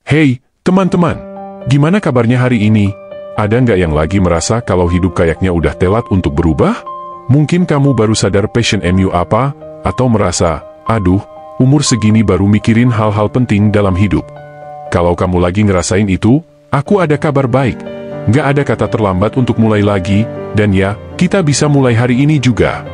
Hey, teman-teman. Gimana kabarnya hari ini? Ada nggak yang lagi merasa kalau hidup kayaknya udah telat untuk berubah? Mungkin kamu baru sadar passion MU apa, atau merasa, aduh, umur segini baru mikirin hal-hal penting dalam hidup. Kalau kamu lagi ngerasain itu, aku ada kabar baik. Nggak ada kata terlambat untuk mulai lagi, dan ya, kita bisa mulai hari ini juga.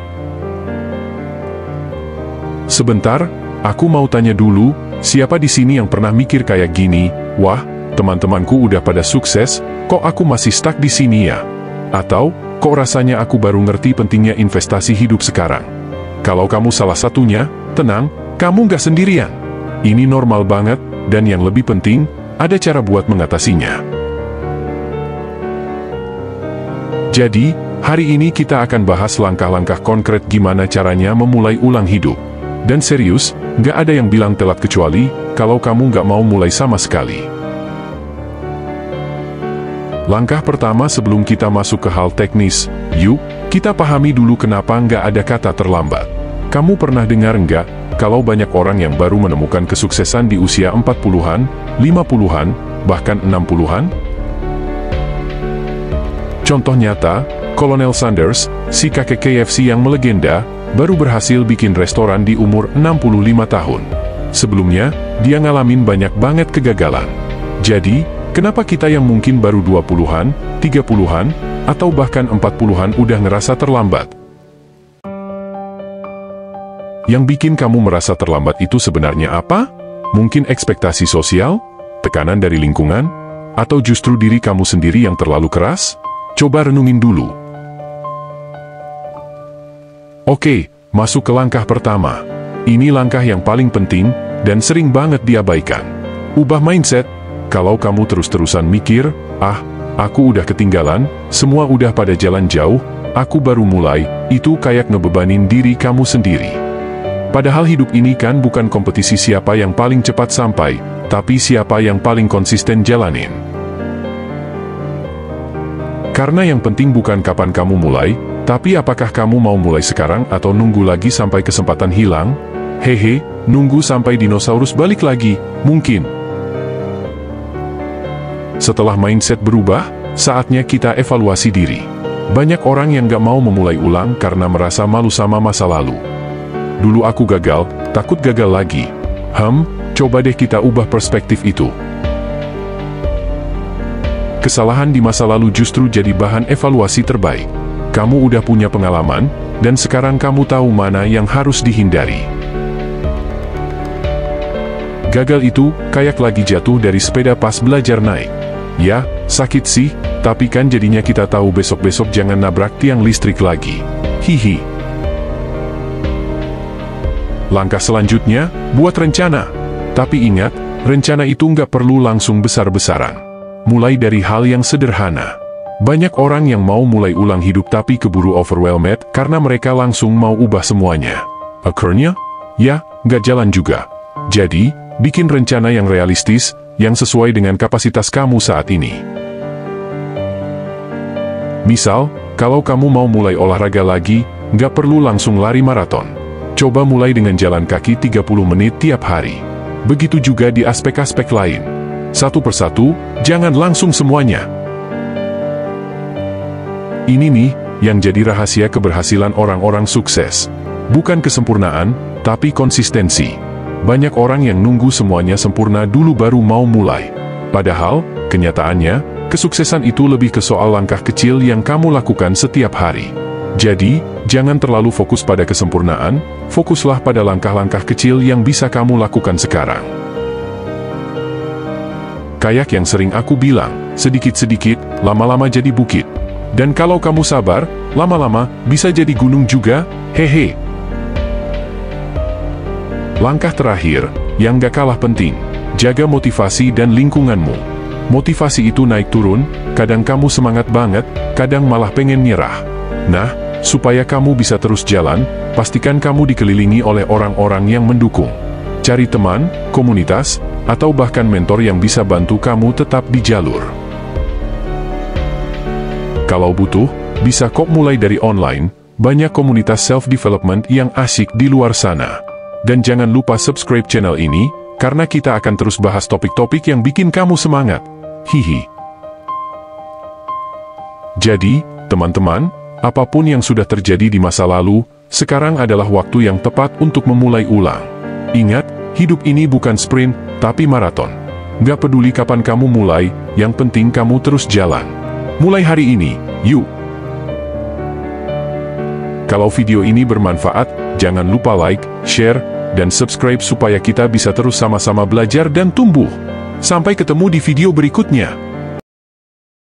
Sebentar, aku mau tanya dulu, siapa di sini yang pernah mikir kayak gini, wah, teman-temanku udah pada sukses, kok aku masih stuck di sini ya? Atau, kok rasanya aku baru ngerti pentingnya investasi hidup sekarang? Kalau kamu salah satunya, tenang, kamu nggak sendirian. Ini normal banget, dan yang lebih penting, ada cara buat mengatasinya. Jadi, hari ini kita akan bahas langkah-langkah konkret gimana caranya memulai ulang hidup. Dan serius, nggak ada yang bilang telat kecuali, kalau kamu nggak mau mulai sama sekali. Langkah pertama sebelum kita masuk ke hal teknis, yuk, kita pahami dulu kenapa nggak ada kata terlambat. Kamu pernah dengar nggak, kalau banyak orang yang baru menemukan kesuksesan di usia 40-an, 50-an, bahkan 60-an? Contoh nyata, Colonel Sanders, si kakek KFC yang melegenda, baru berhasil bikin restoran di umur 65 tahun. Sebelumnya, dia ngalamin banyak banget kegagalan. Jadi, kenapa kita yang mungkin baru 20-an, 30-an, atau bahkan 40-an udah ngerasa terlambat? Yang bikin kamu merasa terlambat itu sebenarnya apa? Mungkin ekspektasi sosial, tekanan dari lingkungan, atau justru diri kamu sendiri yang terlalu keras? Coba renungin dulu. Oke, masuk ke langkah pertama. Ini langkah yang paling penting, dan sering banget diabaikan. Ubah mindset. Kalau kamu terus-terusan mikir, aku udah ketinggalan, semua udah pada jalan jauh, aku baru mulai, itu kayak ngebebanin diri kamu sendiri. Padahal hidup ini kan bukan kompetisi siapa yang paling cepat sampai, tapi siapa yang paling konsisten jalanin. Karena yang penting bukan kapan kamu mulai, tapi apakah kamu mau mulai sekarang atau nunggu lagi sampai kesempatan hilang? Hehe, nunggu sampai dinosaurus balik lagi, mungkin. Setelah mindset berubah, saatnya kita evaluasi diri. Banyak orang yang gak mau memulai ulang karena merasa malu sama masa lalu. Dulu aku gagal, takut gagal lagi. Coba deh kita ubah perspektif itu. Kesalahan di masa lalu justru jadi bahan evaluasi terbaik. Kamu udah punya pengalaman, dan sekarang kamu tahu mana yang harus dihindari. Gagal itu, kayak lagi jatuh dari sepeda pas belajar naik. Ya, sakit sih, tapi kan jadinya kita tahu besok-besok jangan nabrak tiang listrik lagi. Hihi. Langkah selanjutnya, buat rencana. Tapi ingat, rencana itu nggak perlu langsung besar-besaran. Mulai dari hal yang sederhana. Banyak orang yang mau mulai ulang hidup tapi keburu overwhelmed karena mereka langsung mau ubah semuanya. Akhirnya, ya, nggak jalan juga. Jadi, bikin rencana yang realistis, yang sesuai dengan kapasitas kamu saat ini. Misal, kalau kamu mau mulai olahraga lagi, nggak perlu langsung lari maraton. Coba mulai dengan jalan kaki 30 menit tiap hari. Begitu juga di aspek-aspek lain. Satu persatu, jangan langsung semuanya. Ini nih, yang jadi rahasia keberhasilan orang-orang sukses. Bukan kesempurnaan, tapi konsistensi. Banyak orang yang nunggu semuanya sempurna dulu baru mau mulai. Padahal, kenyataannya, kesuksesan itu lebih ke soal langkah kecil yang kamu lakukan setiap hari. Jadi, jangan terlalu fokus pada kesempurnaan, fokuslah pada langkah-langkah kecil yang bisa kamu lakukan sekarang. Kayak yang sering aku bilang, sedikit-sedikit, lama-lama jadi bukit. Dan kalau kamu sabar, lama-lama, bisa jadi gunung juga, hehe. Langkah terakhir, yang gak kalah penting, jaga motivasi dan lingkunganmu. Motivasi itu naik turun, kadang kamu semangat banget, kadang malah pengen nyerah. Nah, supaya kamu bisa terus jalan, pastikan kamu dikelilingi oleh orang-orang yang mendukung. Cari teman, komunitas, atau bahkan mentor yang bisa bantu kamu tetap di jalur. Kalau butuh, bisa kok mulai dari online, banyak komunitas self-development yang asyik di luar sana. Dan jangan lupa subscribe channel ini, karena kita akan terus bahas topik-topik yang bikin kamu semangat. Hihi. Jadi, teman-teman, apapun yang sudah terjadi di masa lalu, sekarang adalah waktu yang tepat untuk memulai ulang. Ingat, hidup ini bukan sprint, tapi maraton. Gak peduli kapan kamu mulai, yang penting kamu terus jalan. Mulai hari ini, yuk! Kalau video ini bermanfaat, jangan lupa like, share, dan subscribe supaya kita bisa terus sama-sama belajar dan tumbuh. Sampai ketemu di video berikutnya.